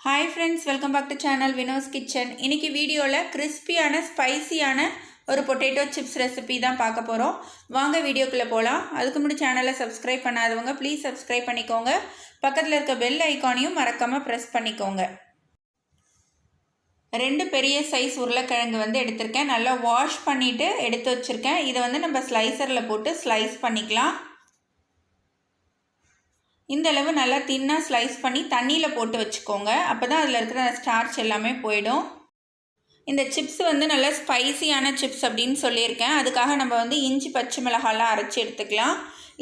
Hi friends, welcome back to channel Vinod's Kitchen. இன்னைக்கு வீடியோல கிறிஸ்பியான ஸ்பைசியான ஒரு பொட்டேட்டோ சிப்ஸ் ரெசிபி தான் பார்க்க போறோம். வாங்க வீடியோக்குள்ள போலாம். அதுக்கு முன்னாடி சேனலை சப்ஸ்கிரைப் பண்ணாதவங்க ப்ளீஸ் சப்ஸ்கிரைப் பண்ணிக்கோங்க. பக்கத்துல இருக்க பெல் ஐகானையும் மறக்காம பிரஸ் பண்ணிக்கோங்க. ரெண்டு பெரிய சைஸ் உருளைக்கிழங்கு வந்து எடுத்திருக்கேன். நல்லா வாஷ் பண்ணிட்டு எடுத்து வச்சிருக்கேன். இதை வந்து நம்ம ஸ்லைசர்ல போட்டு ஸ்லைஸ் பண்ணிக்கலாம். இந்த அளவு நல்லா தின்னாக ஸ்லைஸ் பண்ணி தண்ணியில் போட்டு வச்சுக்கோங்க. அப்போ தான் அதில் இருக்கிற ஸ்டார்ச் எல்லாமே போயிடும். இந்த சிப்ஸ் வந்து நல்லா ஸ்பைசியான சிப்ஸ் அப்படின்னு சொல்லியிருக்கேன். அதுக்காக நம்ம வந்து இஞ்சி பச்சை மிளகாலாம் அரைச்சி எடுத்துக்கலாம்.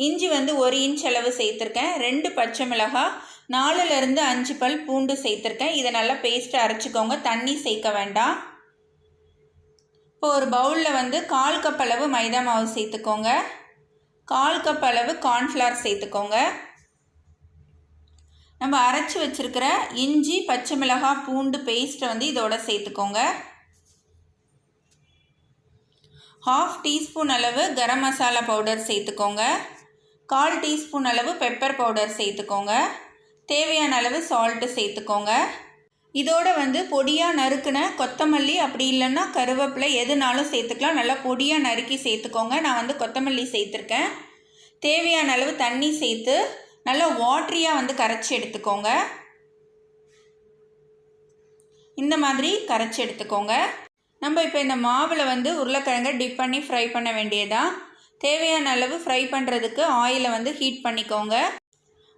இஞ்சி வந்து 1 இன்ச் அளவு சேர்த்துருக்கேன். 2 பச்சை மிளகாய், 4லேருந்து 5 பல் பூண்டு சேர்த்துருக்கேன். இதை நல்லா பேஸ்ட்டு அரைச்சிக்கோங்க, தண்ணி சேர்க்க வேண்டாம். இப்போ ஒரு பவுலில் வந்து 1/4 கப் அளவு மைதா மாவு சேர்த்துக்கோங்க. 1/4 கப் அளவு கார்ன்ஃப்ளவர் சேர்த்துக்கோங்க. நம்ம அரைச்சி வச்சிருக்கிற இஞ்சி பச்சை மிளகாய் பூண்டு பேஸ்ட்டை வந்து இதோட சேர்த்துக்கோங்க. 1/2 டீஸ்பூன் அளவு கரம் மசாலா பவுடர் சேர்த்துக்கோங்க. 1/4 டீஸ்பூன் அளவு பெப்பர் பவுடர் சேர்த்துக்கோங்க. தேவையான அளவு சால்ட்டு சேர்த்துக்கோங்க. இதோட வந்து பொடியாக நறுக்குன கொத்தமல்லி அப்படி இல்லைன்னா கருவேப்பிலை எதுனாலும் சேர்த்துக்கலாம். நல்லா பொடியாக நறுக்கி சேர்த்துக்கோங்க. நான் வந்து கொத்தமல்லி சேர்த்துருக்கேன். தேவையான அளவு தண்ணி சேர்த்து நல்லா வாட்டரியாக வந்து கரைச்சி எடுத்துக்கோங்க. இந்த மாதிரி கரைச்சி எடுத்துக்கோங்க. நம்ம இப்போ இந்த மாவில் வந்து உருளைக்கிழங்கை டிப் பண்ணி ஃப்ரை பண்ண வேண்டியதான். தேவையான அளவு ஃப்ரை பண்ணுறதுக்கு ஆயிலை வந்து ஹீட் பண்ணிக்கோங்க.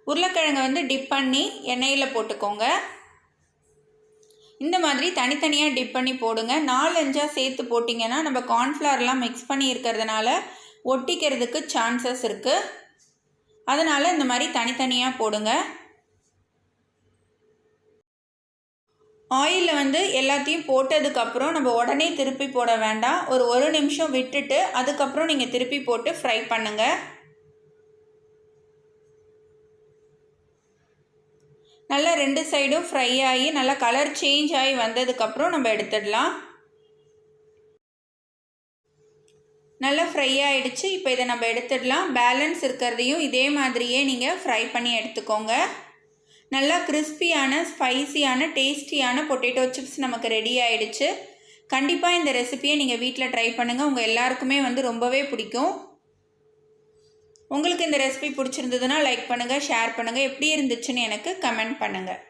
உருளைக்கிழங்கை வந்து டிப் பண்ணி எண்ணெயில் போட்டுக்கோங்க. இந்த மாதிரி தனித்தனியாக டிப் பண்ணி போடுங்க. 4-5 சேர்த்து போட்டிங்கன்னா நம்ம கார்ன்ஃப்ளவர்லாம் மிக்ஸ் பண்ணி இருக்கிறதுனால ஒட்டிக்கிறதுக்கு சான்சஸ் இருக்குது. அதனால் இந்த மாதிரி தனித்தனியாக போடுங்க. ஆயிலில் வந்து எல்லாத்தையும் போட்டதுக்கப்புறம் நம்ம உடனே திருப்பி போட வேண்டாம். ஒரு நிமிஷம் விட்டுட்டு அதுக்கப்புறம் நீங்கள் திருப்பி போட்டு ஃப்ரை பண்ணுங்கள். நல்லா 2 சைடும் ஃப்ரை ஆகி நல்லா கலர் சேஞ்ச் ஆகி வந்ததுக்கப்புறம் நம்ம எடுத்துடலாம். நல்லா ஃப்ரை ஆகிடுச்சு. இப்போ இதை நம்ம எடுத்துடலாம். பேலன்ஸ் இருக்கிறதையும் இதே மாதிரியே நீங்கள் ஃப்ரை பண்ணி எடுத்துக்கோங்க. நல்லா கிறிஸ்பியான ஸ்பைசியான டேஸ்டியான பொட்டேட்டோ சிப்ஸ் நமக்கு ரெடி ஆகிடுச்சு. கண்டிப்பாக இந்த ரெசிபியை நீங்கள் வீட்டில் ட்ரை பண்ணுங்கள். உங்கள் எல்லாருக்குமே வந்து ரொம்பவே பிடிக்கும். உங்களுக்கு இந்த ரெசிபி பிடிச்சிருந்ததுன்னா லைக் பண்ணுங்கள், ஷேர் பண்ணுங்கள். எப்படி இருந்துச்சுன்னு எனக்கு கமெண்ட் பண்ணுங்கள்.